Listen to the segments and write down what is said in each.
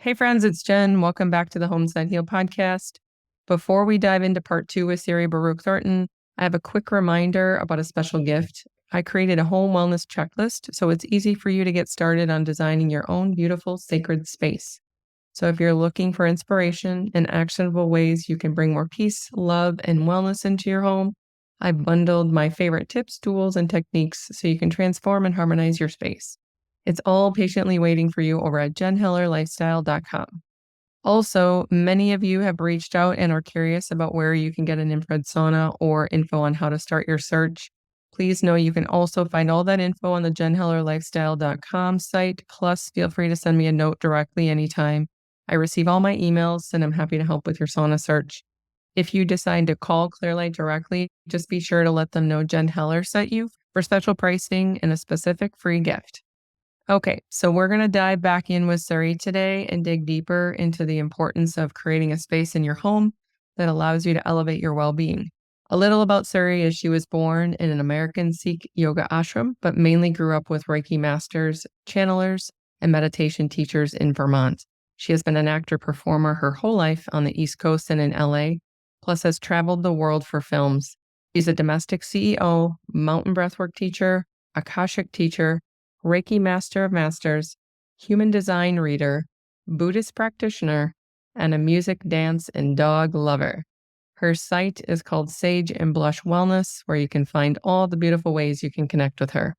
Hey friends, it's Jen. Welcome back to the Homes That Heal podcast. Before we dive into part 2 with Siri Baruc Thornton, I have a quick reminder about a special gift. I created a home wellness checklist, so it's easy for you to get started on designing your own beautiful sacred space. So if you're looking for inspiration and actionable ways you can bring more peace, love, and wellness into your home, I bundled my favorite tips, tools, and techniques so you can transform and harmonize your space. It's all patiently waiting for you over at jenhellerlifestyle.com. Also, many of you have reached out and are curious about where you can get an infrared sauna or info on how to start your search. Please know you can also find all that info on the jenhellerlifestyle.com site. Plus, feel free to send me a note directly anytime. I receive all my emails and I'm happy to help with your sauna search. If you decide to call Clearlight directly, just be sure to let them know Jen Heller sent you for special pricing and a specific free gift. Okay, so we're going to dive back in with Siri today and dig deeper into the importance of creating a space in your home that allows you to elevate your well-being. A little about Siri is she was born in an American Sikh yoga ashram, but mainly grew up with Reiki masters, channelers, and meditation teachers in Vermont. She has been an actor-performer her whole life on the East Coast and in LA, plus has traveled the world for films. She's a domestic CEO, mountain breathwork teacher, Akashic teacher, Reiki Master of Masters, Human Design Reader, Buddhist practitioner, and a music, dance, and dog lover. Her site is called Sage and Blush Wellness, where you can find all the beautiful ways you can connect with her.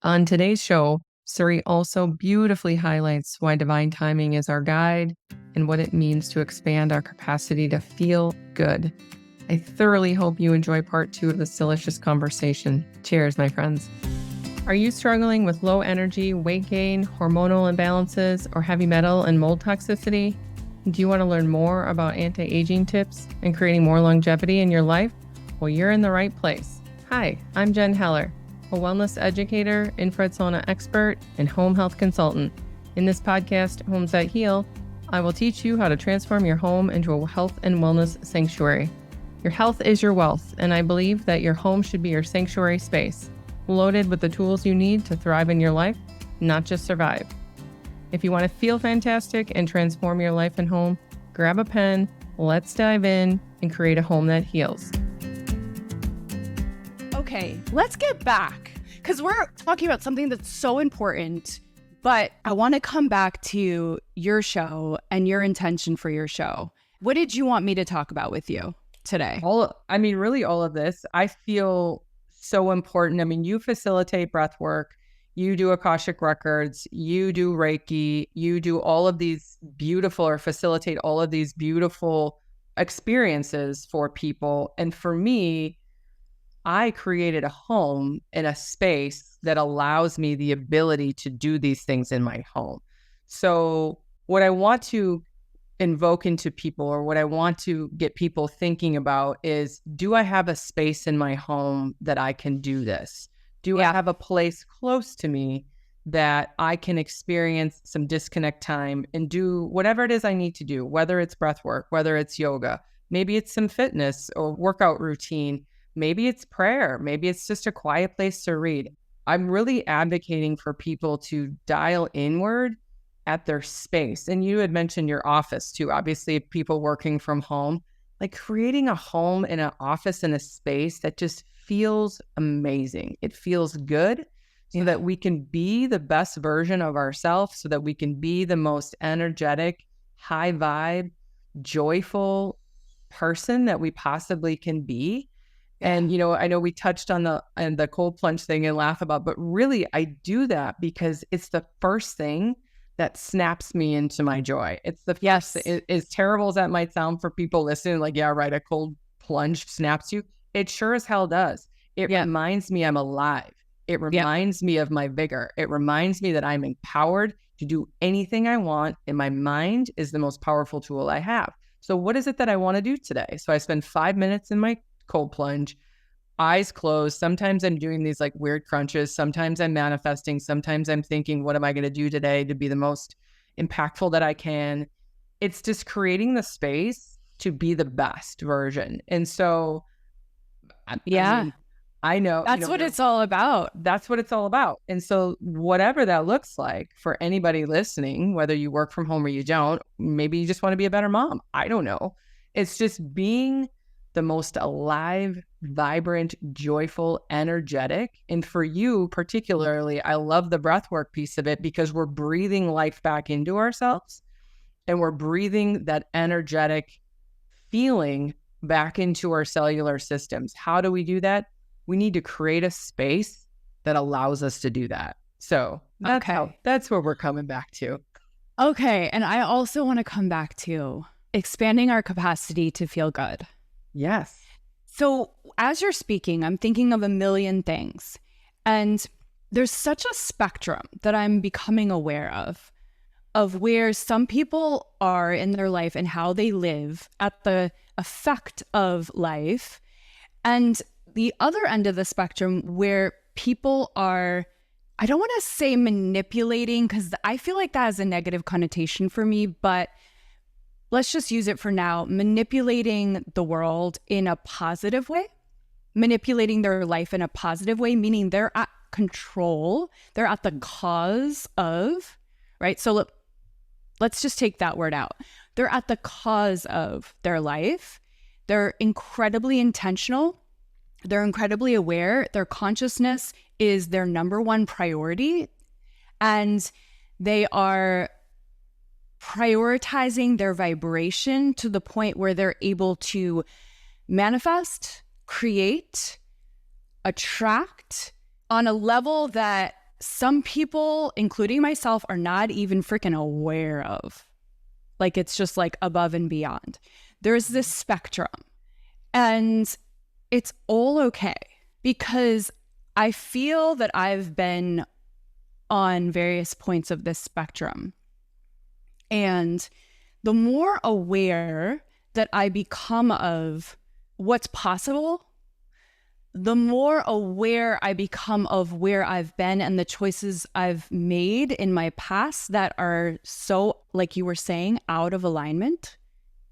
On today's show, Siri also beautifully highlights why divine timing is our guide and what it means to expand our capacity to feel good. I thoroughly hope you enjoy part 2 of this delicious conversation. Cheers, my friends. Are you struggling with low energy, weight gain, hormonal imbalances, or heavy metal and mold toxicity? Do you want to learn more about anti-aging tips and creating more longevity in your life? Well, you're in the right place. Hi, I'm Jen Heller, a wellness educator, infrared sauna expert, and home health consultant. In this podcast, Homes That Heal, I will teach you how to transform your home into a health and wellness sanctuary. Your health is your wealth, and I believe that your home should be your sanctuary space, loaded with the tools you need to thrive in your life, not just survive. If you want to feel fantastic and transform your life and home, grab a pen, let's dive in and create a home that heals. Okay, let's get back because we're talking about something that's so important, but I want to come back to your show and your intention for your show. What did you want me to talk about with you today? Really all of this, I feel so important. I mean, you facilitate breath work, you do Akashic records, you do Reiki, you do all of these beautiful or facilitate all of these beautiful experiences for people. And for me, I created a home and a space that allows me the ability to do these things in my home. So what I want to invoke into people, or what I want to get people thinking about, is, do I have a space in my home that I can do this? Do I have a place close to me that I can experience some disconnect time and do whatever it is I need to do, whether it's breath work, whether it's yoga, maybe it's some fitness or workout routine, maybe it's prayer, maybe it's just a quiet place to read. I'm really advocating for people to dial inward at their space. And you had mentioned your office too. Obviously, people working from home, like creating a home and an office and a space that just feels amazing. It feels good so that we can be the best version of ourselves, so that we can be the most energetic, high vibe, joyful person that we possibly can be. And, I know we touched on the cold plunge thing and laugh about, but really I do that because it's the first thing that snaps me into my joy. It's the first, as terrible as that might sound for people listening, like, yeah, right, a cold plunge snaps you. It sure as hell does. It reminds me I'm alive. It reminds me of my vigor. It reminds me that I'm empowered to do anything I want, and my mind is the most powerful tool I have. So what is it that I want to do today? So I spend 5 minutes in my cold plunge, eyes closed. Sometimes I'm doing these like weird crunches. Sometimes I'm manifesting. Sometimes I'm thinking, what am I going to do today to be the most impactful that I can? It's just creating the space to be the best version. And so, I know. That's what it's all about. That's what it's all about. And so whatever that looks like for anybody listening, whether you work from home or you don't, maybe you just want to be a better mom. I don't know. It's just being the most alive, vibrant, joyful, energetic. And for you particularly, I love the breathwork piece of it because we're breathing life back into ourselves and we're breathing that energetic feeling back into our cellular systems. How do we do that? We need to create a space that allows us to do that. So that's where we're coming back to. Okay. And I also want to come back to expanding our capacity to feel good. Yes. So as you're speaking, I'm thinking of a million things. And there's such a spectrum that I'm becoming aware of where some people are in their life and how they live at the effect of life. And the other end of the spectrum where people are, I don't want to say manipulating because I feel like that has a negative connotation for me, but let's just use it for now, manipulating the world in a positive way, manipulating their life in a positive way, meaning they're at control, they're at the cause of, right? So let's just take that word out. They're at the cause of their life. They're incredibly intentional. They're incredibly aware. Their consciousness is their number one priority. And they are prioritizing their vibration to the point where they're able to manifest, create, attract on a level that some people, including myself, are not even freaking aware of. Like it's just like above and beyond. There's this spectrum. And it's all okay because I feel that I've been on various points of this spectrum. And the more aware that I become of what's possible, the more aware I become of where I've been and the choices I've made in my past that are so, like you were saying, out of alignment.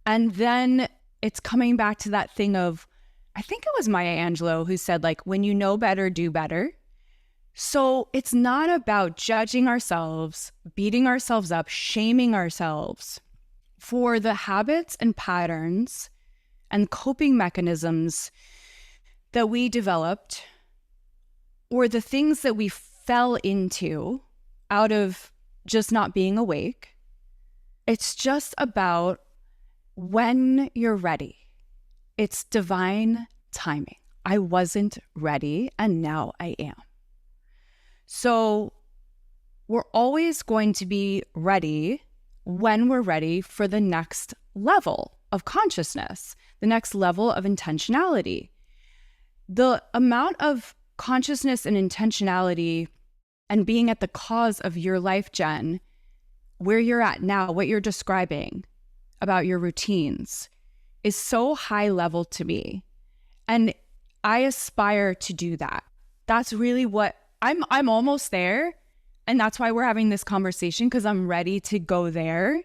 And then it's coming back to that thing of, I think it was Maya Angelou who said, like, when you know better, do better. So it's not about judging ourselves, beating ourselves up, shaming ourselves for the habits and patterns and coping mechanisms that we developed or the things that we fell into out of just not being awake. It's just about when you're ready. It's divine timing. I wasn't ready and now I am. So we're always going to be ready when we're ready for the next level of consciousness, the next level of intentionality. The amount of consciousness and intentionality and being at the cause of your life, Jen, where you're at now, what you're describing about your routines is so high level to me. And I aspire to do that. That's really what I'm almost there. And that's why we're having this conversation, because I'm ready to go there.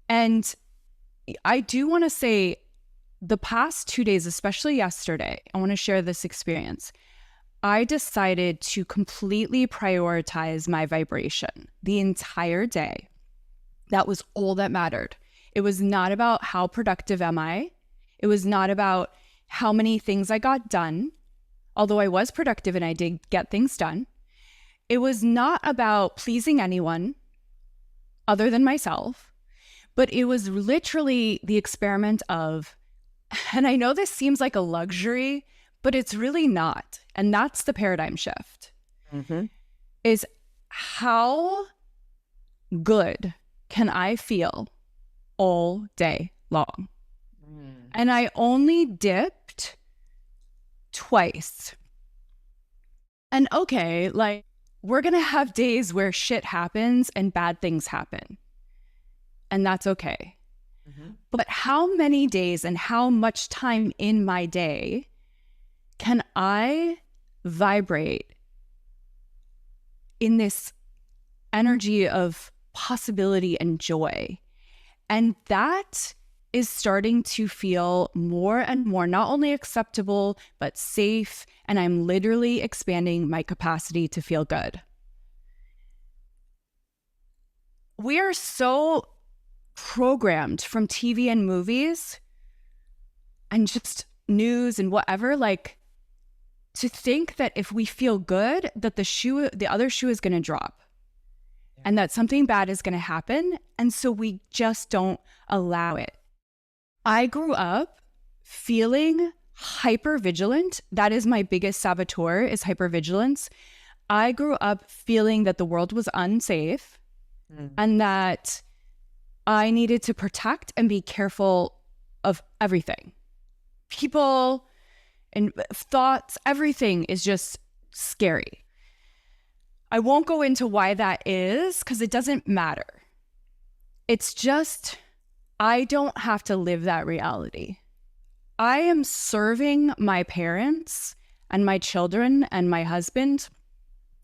And I do want to say the past 2 days, especially yesterday, I want to share this experience. I decided to completely prioritize my vibration the entire day. That was all that mattered. It was not about how productive am I. It was not about how many things I got done, although I was productive and I did get things done. It was not about pleasing anyone other than myself, but it was literally the experiment of, and I know this seems like a luxury, but it's really not. And that's the paradigm shift, is how good can I feel all day long? And I only dipped twice. And okay, like, we're going to have days where shit happens and bad things happen. And that's okay. But how many days and how much time in my day can I vibrate in this energy of possibility and joy? And that is starting to feel more and more not only acceptable, but safe. And I'm literally expanding my capacity to feel good. We are so programmed from TV and movies and just news and whatever, like, to think that if we feel good, that the other shoe is going to drop and that something bad is going to happen. And so we just don't allow it. I grew up feeling hyper vigilant. That is my biggest saboteur, is hypervigilance. I grew up feeling that the world was unsafe and that I needed to protect and be careful of everything. People and thoughts, everything is just scary. I won't go into why that is because it doesn't matter. It's just, I don't have to live that reality. I am serving my parents and my children and my husband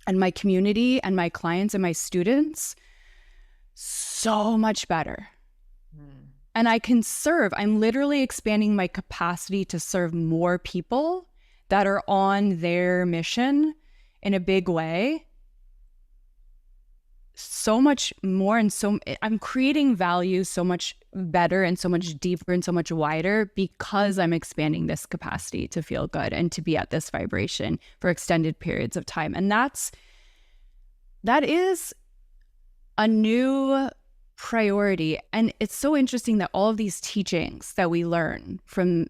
and my community and my clients and my students so much better. And I can serve. I'm literally expanding my capacity to serve more people that are on their mission in a big way. So much more, and I'm creating value so much better and so much deeper and so much wider because I'm expanding this capacity to feel good and to be at this vibration for extended periods of time. And that is a new priority. And it's so interesting that all of these teachings that we learn from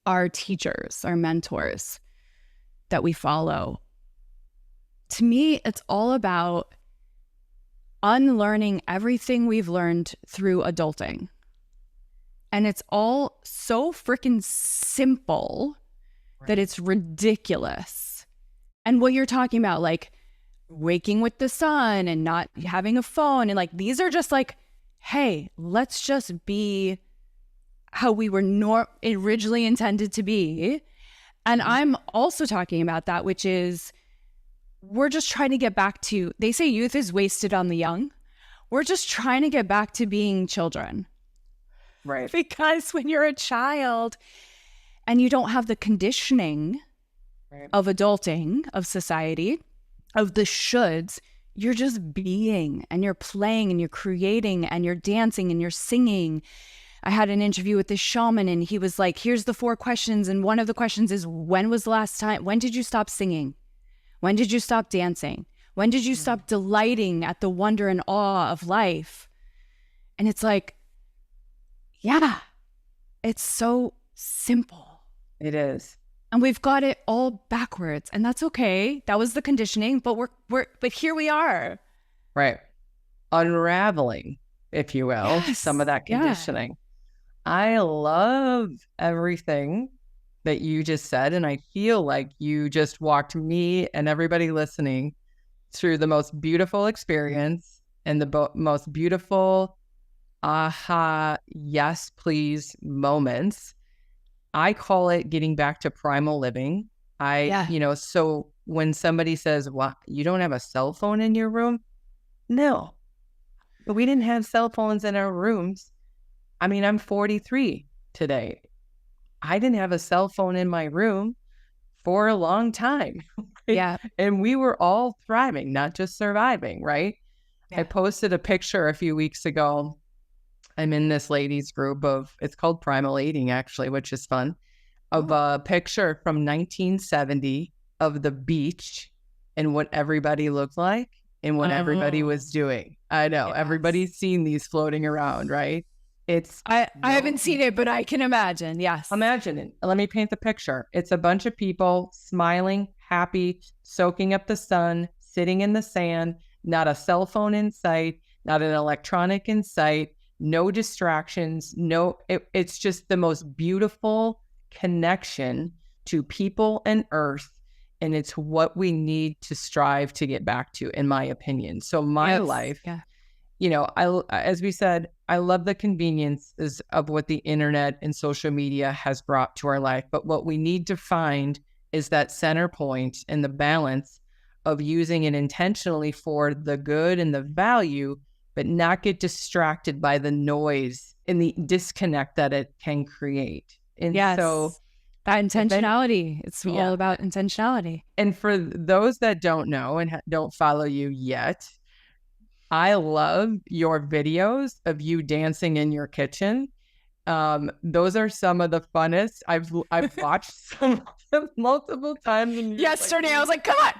our teachers, our mentors that we follow, to me, it's all about unlearning everything we've learned through adulting. And it's all so freaking simple that it's ridiculous. And what you're talking about, like waking with the sun and not having a phone, and like, these are just like, hey, let's just be how we were originally intended to be. And I'm also talking about that, which is, we're just trying to get back to, they say youth is wasted on the young. We're just trying to get back to being children. Right. Because when you're a child and you don't have the conditioning of adulting, of society, of the shoulds, you're just being, and you're playing, and you're creating, and you're dancing, and you're singing. I had an interview with this shaman, and he was like, here's the 4 questions. And one of the questions is, when did you stop singing? When did you stop dancing? When did you stop delighting at the wonder and awe of life? And it's like, yeah, it's so simple. It is. And we've got it all backwards, and that's okay. That was the conditioning, but but here we are. Right. Unraveling, if you will, some of that conditioning. Yeah. I love everything that you just said, and I feel like you just walked me and everybody listening through the most beautiful experience and the most beautiful aha, yes, please moments. I call it getting back to primal living. So when somebody says, well, you don't have a cell phone in your room? No, but we didn't have cell phones in our rooms. I mean, I'm 43 today. I didn't have a cell phone in my room for a long time. Right? Yeah. And we were all thriving, not just surviving, right? Yeah. I posted a picture a few weeks ago. I'm in this ladies group it's called Primal Eating, actually, which is fun, of a picture from 1970 of the beach and what everybody looked like and what everybody was doing. I know. Yes. Everybody's seen these floating around, right? I haven't seen it, but I can imagine. Yes. Imagine it. Let me paint the picture. It's a bunch of people smiling, happy, soaking up the sun, sitting in the sand, not a cell phone in sight, not an electronic in sight, no distractions. It's just the most beautiful connection to people and earth. And it's what we need to strive to get back to, in my opinion. So my life, as we said, I love the conveniences of what the internet and social media has brought to our life. But what we need to find is that center point and the balance of using it intentionally for the good and the value, but not get distracted by the noise and the disconnect that it can create. And so that intentionality, it's all about intentionality. And for those that don't know and don't follow you yet, I love your videos of you dancing in your kitchen. Those are some of the funnest. I've watched some of them multiple times. And yesterday, I was like, come on,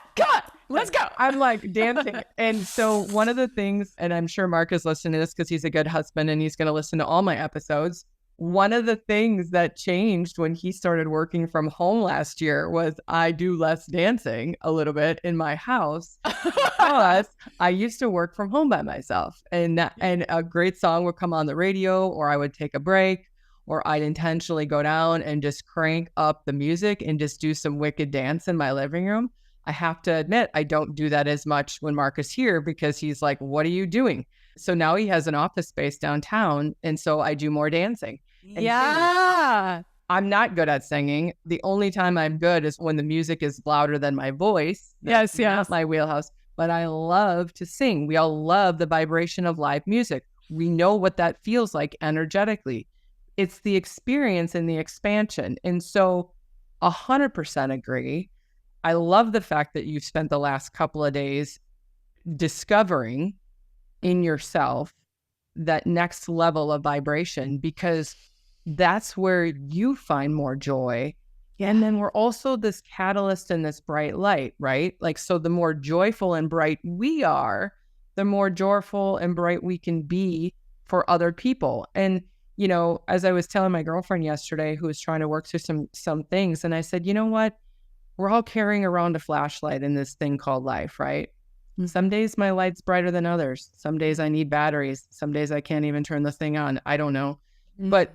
let's go. I'm like dancing. And so one of the things, and I'm sure Mark is listening to this because he's a good husband and he's going to listen to all my episodes. One of the things that changed when he started working from home last year was I do less dancing a little bit in my house because I used to work from home by myself, and a great song would come on the radio, or I would take a break, or I'd intentionally go down and just crank up the music and just do some wicked dance in my living room. I have to admit, I don't do that as much when Mark is here because he's like, what are you doing? So now he has an office space downtown. And so I do more dancing. And I'm not good at singing. The only time I'm good is when the music is louder than my voice. That's not my wheelhouse. But I love to sing. We all love the vibration of live music. We know what that feels like energetically. It's the experience and the expansion. And so 100% agree. I love the fact that you've spent the last couple of days discovering in yourself that next level of vibration, because that's where you find more joy. And then we're also this catalyst and this bright light, right? Like, so the more joyful and bright we are, the more joyful and bright we can be for other people. And, you know, as I was telling my girlfriend yesterday, who was trying to work through some things, and I said, you know what? We're all carrying around a flashlight in this thing called life, right? Some days my light's brighter than others. Some days I need batteries. Some days I can't even turn the thing on. I don't know. But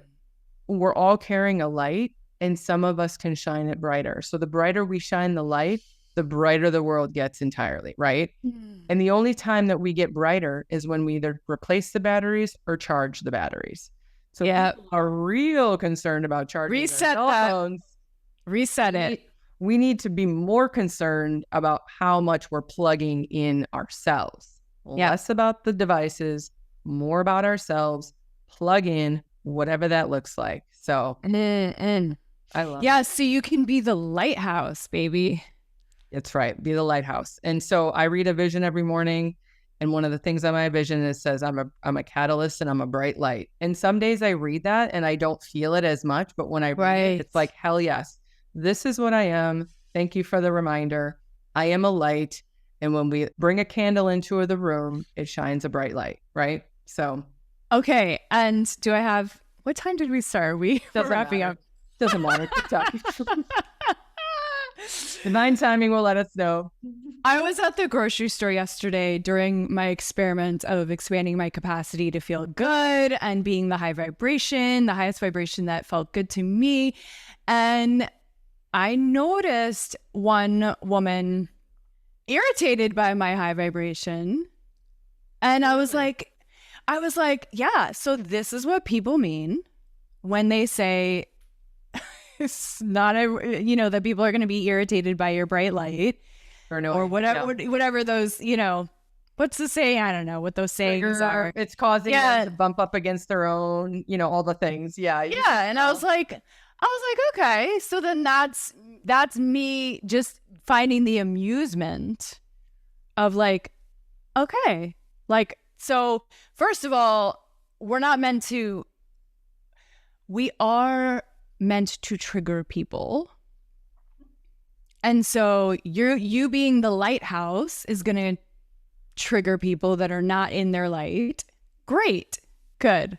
we're all carrying a light, and some of us can shine it brighter. So the brighter we shine the light, the brighter the world gets entirely, right? And the only time that we get brighter is when we either replace the batteries or charge the batteries. So people are real concerned about charging their cell phones. Reset it. We need to be more concerned about how much we're plugging in ourselves. Less about the devices, more about ourselves. Plug in whatever that looks like. So I love it. So you can be the lighthouse, baby. It's right. Be the lighthouse. And so I read a vision every morning. And one of the things on my vision is says, I'm a catalyst and I'm a bright light. And some days I read that and I don't feel it as much. But when I read it, it's like, hell yes. This is what I am. Thank you for the reminder. I am a light. And when we bring a candle into the room, it shines a bright light, right? So. Okay. And do I have, what time did we start? We're wrapping up. Doesn't matter. Divine timing will let us know. I was at the grocery store yesterday during my experiment of expanding my capacity to feel good and being the highest vibration that felt good to me. And I noticed one woman irritated by my high vibration. And I was like, yeah, so this is what people mean when they say it's not that people are going to be irritated by your bright light or whatever those, what's the saying? I don't know what those sayings are. It's causing them to bump up against their own, all the things. Yeah. And I was like, okay, so then that's me just finding the amusement of like, okay, like, so first of all, we are meant to trigger people. And so you being the lighthouse is going to trigger people that are not in their light. Great. Good.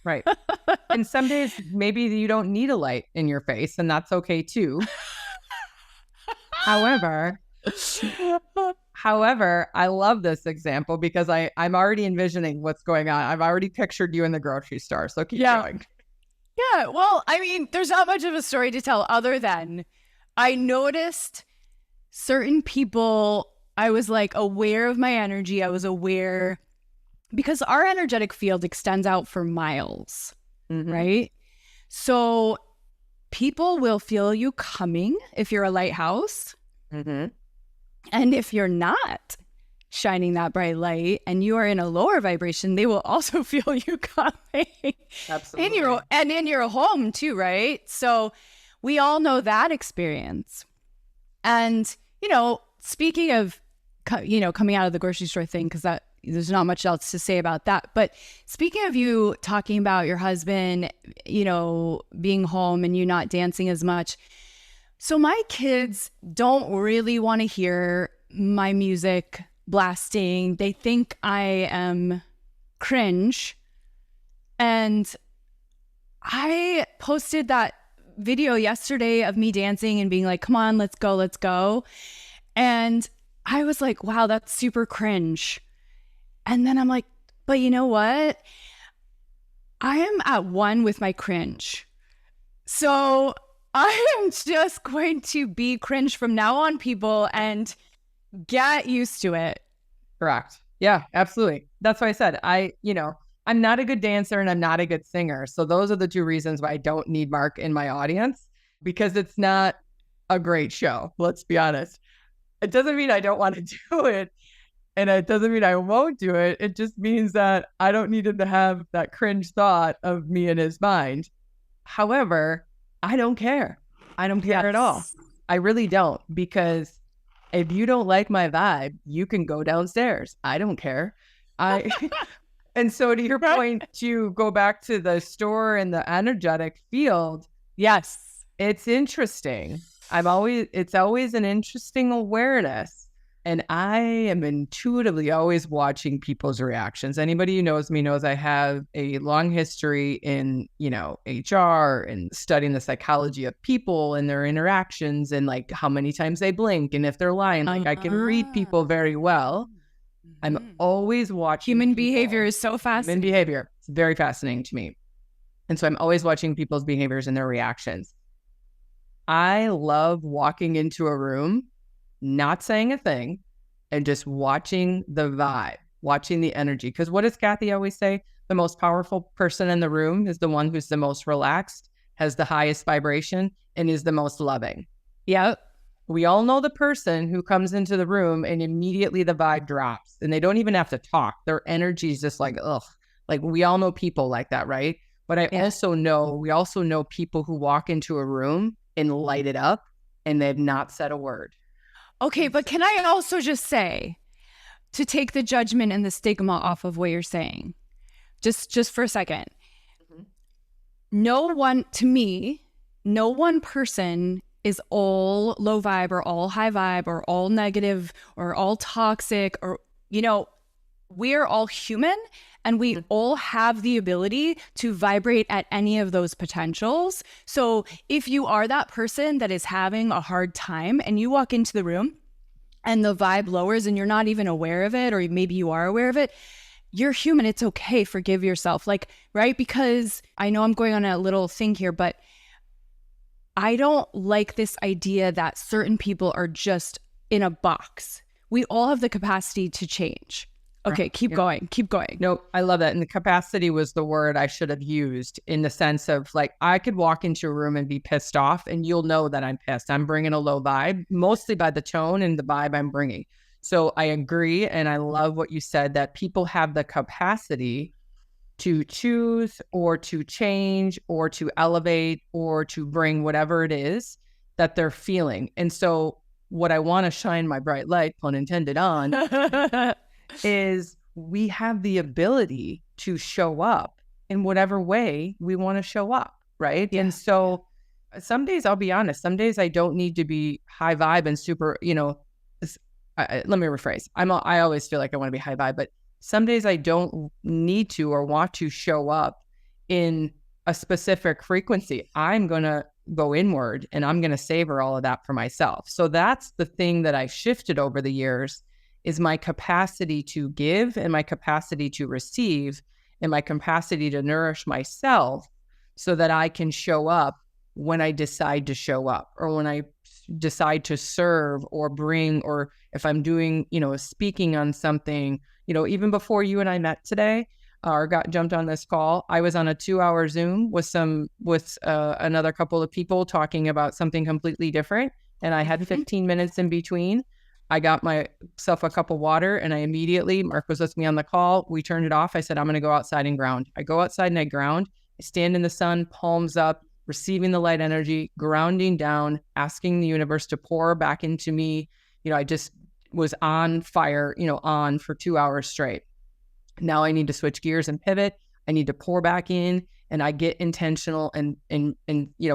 Right. And some days maybe you don't need a light in your face, and that's okay too. However, I love this example because I'm already envisioning what's going on. I've already pictured you in the grocery store. So keep going. Yeah. Well, I mean, there's not much of a story to tell other than I noticed certain people, I was like aware of my energy. I was aware because our energetic field extends out for miles, right? So people will feel you coming if you're a lighthouse. And if you're not, shining that bright light and you are in a lower vibration, they will also feel you coming. Absolutely. In your home too, right? So we all know that experience. And, speaking of, coming out of the grocery store thing, because there's not much else to say about that. But speaking of you talking about your husband, being home and you not dancing as much. So my kids don't really want to hear my music blasting. They think I am cringe. And I posted that video yesterday of me dancing and being like, come on, let's go, let's go. And I was like, wow, that's super cringe. And then I'm like, but you know what? I am at one with my cringe. So I am just going to be cringe from now on, people, and get used to it. Correct. Yeah, absolutely. That's why I said, I'm not a good dancer and I'm not a good singer. So those are the two reasons why I don't need Mark in my audience, because it's not a great show. Let's be honest. It doesn't mean I don't want to do it. And it doesn't mean I won't do it. It just means that I don't need him to have that cringe thought of me in his mind. However, I don't care. I don't care at all. I really don't, because if you don't like my vibe, you can go downstairs. I don't care. And so to your point, to go back to the store and the energetic field, yes, it's interesting. It's always an interesting awareness. And I am intuitively always watching people's reactions. Anybody who knows me knows I have a long history in, HR and studying the psychology of people and their interactions and like how many times they blink and if they're lying. Like I can read people very well. I'm always watching human behavior is so fascinating. Human behavior. It's very fascinating to me. And so I'm always watching people's behaviors and their reactions. I love walking into a room, not saying a thing, and just watching the vibe, watching the energy. Because what does Kathy always say? The most powerful person in the room is the one who's the most relaxed, has the highest vibration, and is the most loving. Yep. We all know the person who comes into the room and immediately the vibe drops and they don't even have to talk. Their energy is just like, ugh. Like we all know people like that, right? But we also know people who walk into a room and light it up and they've not said a word. Okay, but can I also just say, to take the judgment and the stigma off of what you're saying, just for a second, no one person is all low vibe or all high vibe or all negative or all toxic or, we're all human and we all have the ability to vibrate at any of those potentials. So if you are that person that is having a hard time and you walk into the room and the vibe lowers and you're not even aware of it, or maybe you are aware of it, you're human. It's okay. Forgive yourself. Right? Because I know I'm going on a little thing here, but I don't like this idea that certain people are just in a box. We all have the capacity to change. Okay, keep going. No, I love that. And the capacity was the word I should have used, in the sense of like, I could walk into a room and be pissed off and you'll know that I'm pissed. I'm bringing a low vibe, mostly by the tone and the vibe I'm bringing. So I agree. And I love what you said, that people have the capacity to choose or to change or to elevate or to bring whatever it is that they're feeling. And so what I want to shine my bright light, pun intended, on is we have the ability to show up in whatever way we want to show up, right? Yeah. And so some days, I'll be honest, some days I don't need to be high vibe and super, let me rephrase. I always feel like I want to be high vibe, but some days I don't need to or want to show up in a specific frequency. I'm going to go inward and I'm going to savor all of that for myself. So that's the thing that I shifted over the years, is my capacity to give and my capacity to receive and my capacity to nourish myself so that I can show up when I decide to show up, or when I decide to serve or bring, or if I'm doing, speaking on something, even before you and I met today or jumped on this call, I was on a 2-hour Zoom with another couple of people talking about something completely different. And I had 15 minutes in between. I got myself a cup of water and Mark was with me on the call. We turned it off. I said, I'm going to go outside and ground. I go outside and I ground. I stand in the sun, palms up, receiving the light energy, grounding down, asking the universe to pour back into me. I just was on fire, on for 2 hours straight. Now I need to switch gears and pivot. I need to pour back in, and I get intentional and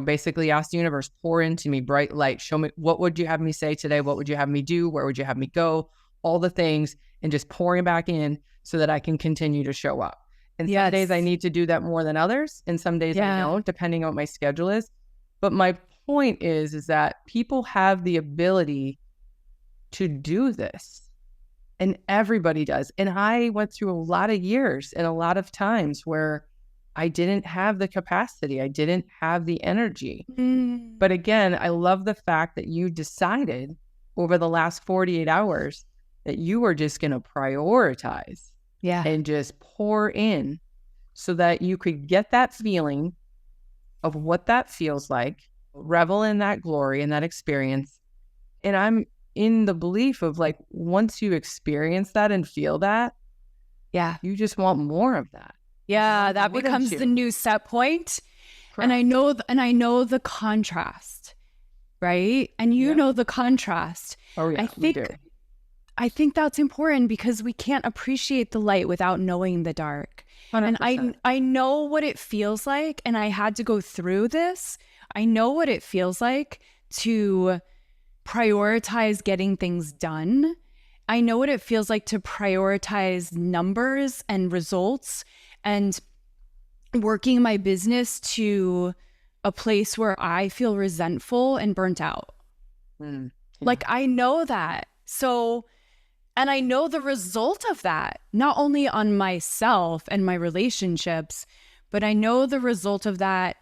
basically ask the universe, pour into me bright light. Show me, what would you have me say today? What would you have me do? Where would you have me go? All the things, and just pouring back in so that I can continue to show up. And some days I need to do that more than others. And some days I don't, depending on what my schedule is. But my point is that people have the ability to do this. And everybody does. And I went through a lot of years and a lot of times where I didn't have the capacity. I didn't have the energy. But again, I love the fact that you decided over the last 48 hours that you were just going to prioritize and just pour in so that you could get that feeling of what that feels like, revel in that glory and that experience. And I'm in the belief of like, once you experience that and feel that, you just want more of that. Yeah, that becomes the new set point. Correct. And I know the contrast, right? And you know the contrast. Oh yeah, I think that's important because we can't appreciate the light without knowing the dark. 100%. And I know what it feels like, and I had to go through this. I know what it feels like to prioritize getting things done. I know what it feels like to prioritize numbers and results and working my business to a place where I feel resentful and burnt out. Like, I know that. So, and I know the result of that, not only on myself and my relationships, but I know the result of that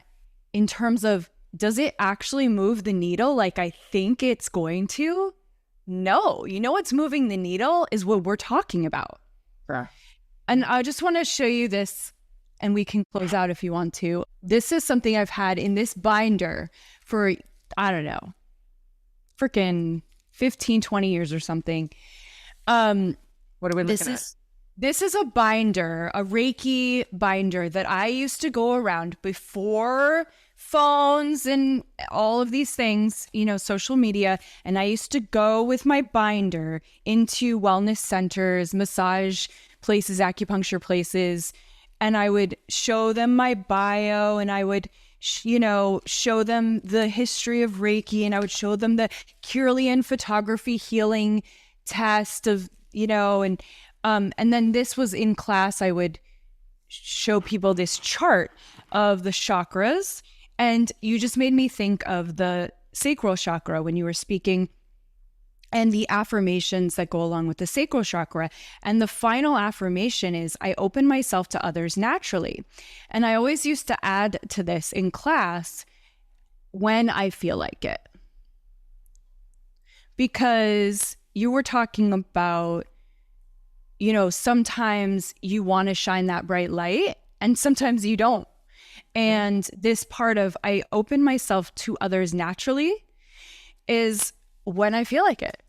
in terms of, does it actually move the needle like I think it's going to? No. You know what's moving the needle is what we're talking about. Right. And I just want to show you this, and we can close out if you want to. This is something I've had in this binder for, I don't know, freaking 15, 20 years or something. What are we looking at? This is a binder, a Reiki binder that I used to go around before phones and all of these things, social media. And I used to go with my binder into wellness centers, massage places, acupuncture places, and I would show them my bio, and I would, show them the history of Reiki, and I would show them the Kirlian photography healing test of, and then this was in class. I would show people this chart of the chakras. And you just made me think of the sacral chakra when you were speaking, and the affirmations that go along with the sacral chakra. And the final affirmation is, I open myself to others naturally. And I always used to add to this in class, when I feel like it. Because you were talking about, sometimes you want to shine that bright light and sometimes you don't. And this part of, I open myself to others naturally, is when I feel like it.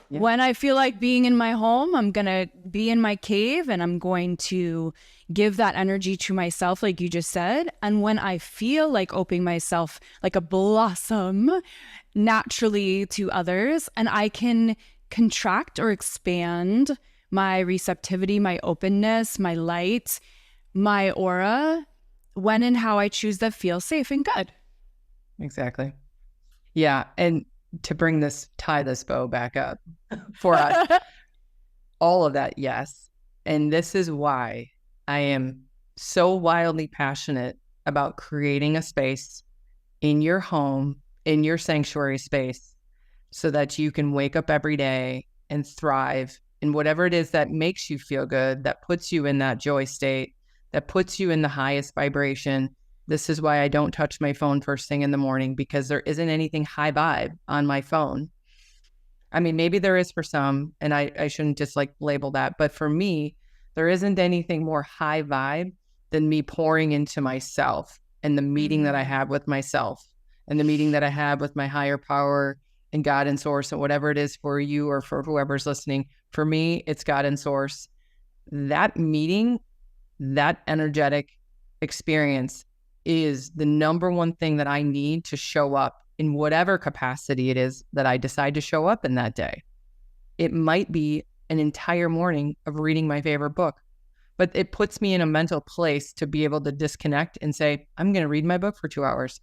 Yeah. When I feel like being in my home, I'm going to be in my cave and I'm going to give that energy to myself, like you just said. And when I feel like opening myself like a blossom naturally to others, and I can contract or expand my receptivity, my openness, my light, my aura, when and how I choose that feels safe and good. Exactly. Yeah. And to tie this bow back up for us, all of that, yes. And this is why I am so wildly passionate about creating a space in your home, in your sanctuary space, so that you can wake up every day and thrive in whatever it is that makes you feel good, that puts you in that joy state, that puts you in the highest vibration. This is why I don't touch my phone first thing in the morning, because there isn't anything high vibe on my phone. I mean, maybe there is for some, and I shouldn't just label that. But for me, there isn't anything more high vibe than me pouring into myself and the meeting that I have with myself and the meeting that I have with my higher power and God and source and whatever it is for you or for whoever's listening. For me, it's God and source. That meeting, that energetic experience is the number one thing that I need to show up in whatever capacity it is that I decide to show up in that day. It might be an entire morning of reading my favorite book, but it puts me in a mental place to be able to disconnect and say, I'm going to read my book for 2 hours.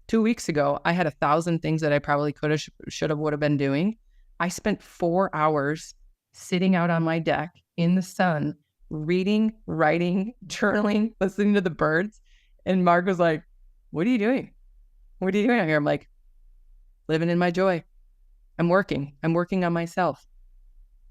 2 weeks ago, I had 1,000 things that I probably could have, should have, would have been doing. I spent 4 hours sitting out on my deck in the sun, reading, writing, journaling, listening to the birds. And Mark was like, what are you doing? What are you doing out here? I'm like, living in my joy. I'm working on myself.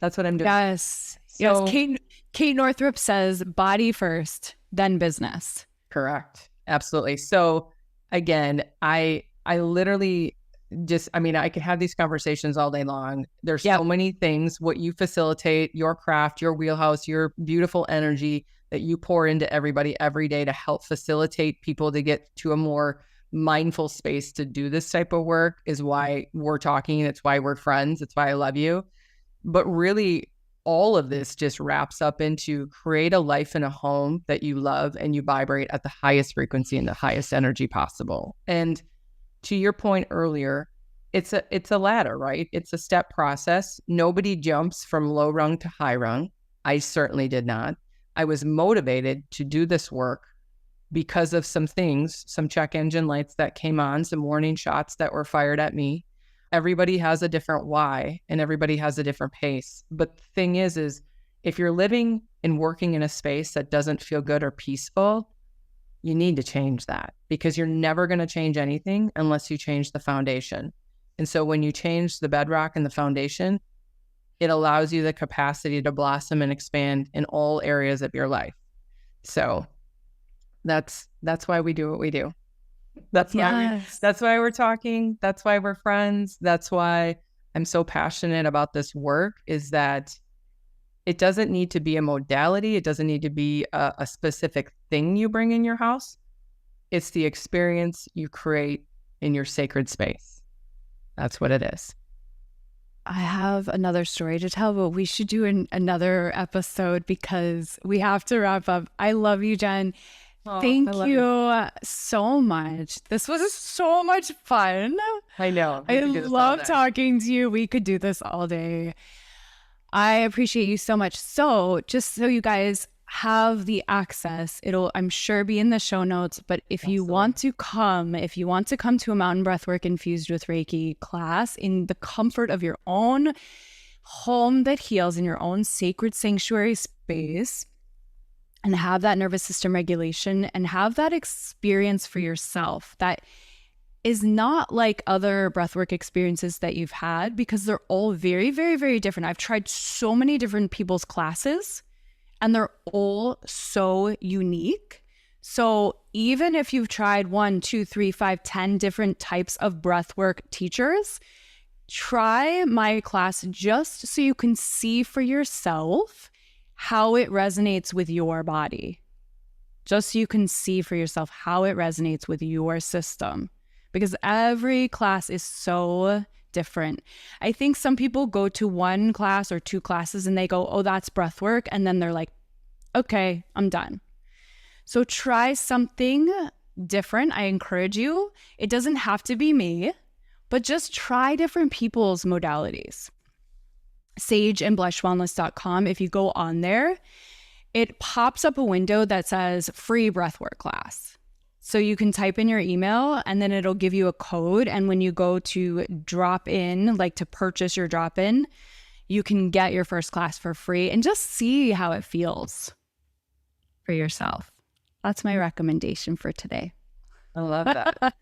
That's what I'm doing. Yes. So, yes. Kate Northrup says body first, then business. Correct. Absolutely. So again, I literally just, I could have these conversations all day long. There's so many things, what you facilitate, your craft, your wheelhouse, your beautiful energy that you pour into everybody every day to help facilitate people to get to a more mindful space to do this type of work is why we're talking. It's why we're friends. It's why I love you. But really, all of this just wraps up into create a life and a home that you love and you vibrate at the highest frequency and the highest energy possible. And to your point earlier, it's a ladder, right? It's a step process. Nobody jumps from low rung to high rung. I certainly did not. I was motivated to do this work because of some things, some check engine lights that came on, some warning shots that were fired at me. Everybody has a different why and everybody has a different pace. But the thing is if you're living and working in a space that doesn't feel good or peaceful, you need to change that because you're never going to change anything unless you change the foundation. And so when you change the bedrock and the foundation, it allows you the capacity to blossom and expand in all areas of your life. So that's why we do what we do. That's why we're talking. That's why we're friends. That's why I'm so passionate about this work, is that it doesn't need to be a modality. It doesn't need to be a specific thing you bring in your house. It's the experience you create in your sacred space. That's what it is. I have another story to tell, but we should do another episode because we have to wrap up. I love you, Jen. Thank you so much. This was so much fun. I know. I love talking to you. We could do this all day. I appreciate you so much. So just so you guys have the access, it'll, I'm sure, be in the show notes. But if you want to come to a mountain breathwork infused with Reiki class in the comfort of your own home that heals, in your own sacred sanctuary space, and have that nervous system regulation and have that experience for yourself that is not like other breathwork experiences that you've had, because they're all very, very, very different. I've tried so many different people's classes and they're all so unique. So even if you've tried 1, 2, 3, 5, 10 different types of breathwork teachers, try my class just so you can see for yourself how it resonates with your body. Just so you can see for yourself how it resonates with your system. Because every class is so different. I think some people go to 1 class or 2 classes and they go, oh, that's breath work. And then they're like, okay, I'm done. So try something different. I encourage you. It doesn't have to be me, but just try different people's modalities. sageandblushwellness.com. If you go on there, it pops up a window that says free breathwork class. So you can type in your email and then it'll give you a code. And when you go to drop in, like to purchase your drop in, you can get your first class for free and just see how it feels for yourself. That's my recommendation for today. I love that.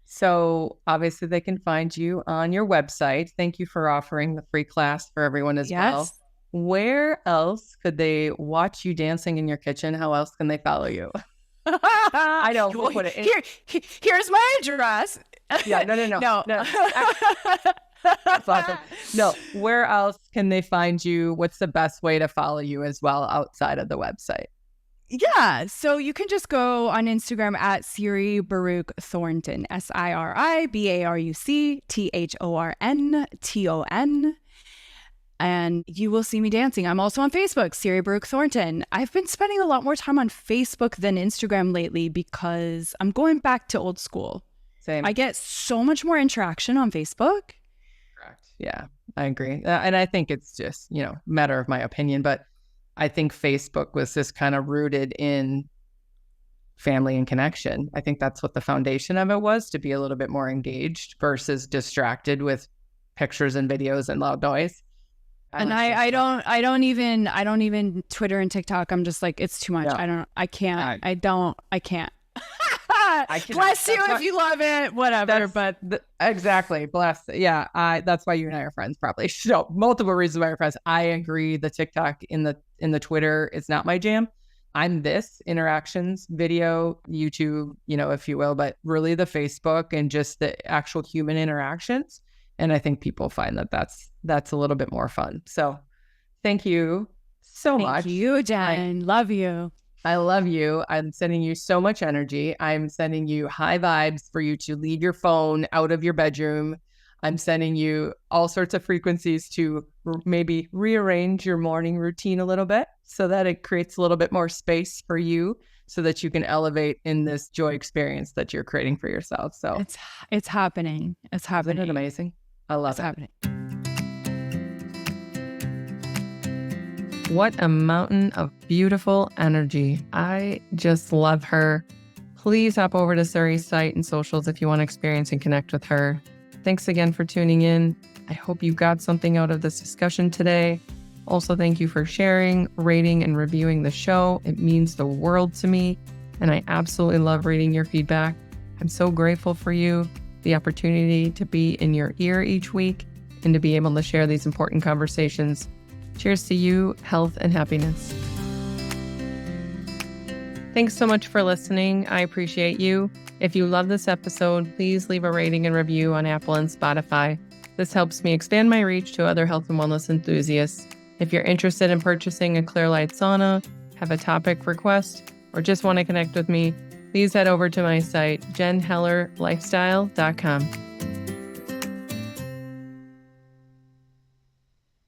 So obviously they can find you on your website. Thank you for offering the free class for everyone as well. Where else could they watch you dancing in your kitchen? How else can they follow you? I know. We'll put it in. Here's my address. Yeah, no. That's awesome. No, where else can they find you? What's the best way to follow you as well outside of the website? Yeah. So you can just go on Instagram at Siri Baruc Thornton, SiriBarucThornton. And you will see me dancing. I'm also on Facebook, Siri Baruc Thornton. I've been spending a lot more time on Facebook than Instagram lately because I'm going back to old school. Same. I get so much more interaction on Facebook. Correct. Yeah, I agree. And I think it's just, matter of my opinion, but I think Facebook was just kind of rooted in family and connection. I think that's what the foundation of it was, to be a little bit more engaged versus distracted with pictures and videos and loud noise. And I don't even Twitter and TikTok. I'm just like, it's too much. Yeah. I can't. Bless you if you love it, whatever. Exactly. Bless. Yeah. That's why you and I are friends, probably. So multiple reasons why we're friends. I agree. The TikTok in the Twitter is not my jam. I'm this interactions, video, YouTube, if you will, but really the Facebook and just the actual human interactions. And I think people find that that's a little bit more fun. So thank you so much. Thank you, Jen. Love you. I love you. I'm sending you so much energy. I'm sending you high vibes for you to leave your phone out of your bedroom. I'm sending you all sorts of frequencies to maybe rearrange your morning routine a little bit so that it creates a little bit more space for you so that you can elevate in this joy experience that you're creating for yourself. So it's happening. It's happening. Isn't it amazing? I love it. Happening. What a mountain of beautiful energy. I just love her. Please hop over to Suri's site and socials if you want to experience and connect with her. Thanks again for tuning in. I hope you got something out of this discussion today. Also, thank you for sharing, rating, and reviewing the show. It means the world to me, and I absolutely love reading your feedback. I'm so grateful for you, the opportunity to be in your ear each week, and to be able to share these important conversations. Cheers to you, health, and happiness. Thanks so much for listening. I appreciate you. If you love this episode, please leave a rating and review on Apple and Spotify. This helps me expand my reach to other health and wellness enthusiasts. If you're interested in purchasing a clear light sauna, have a topic request, or just want to connect with me, please head over to my site, jenhellerlifestyle.com.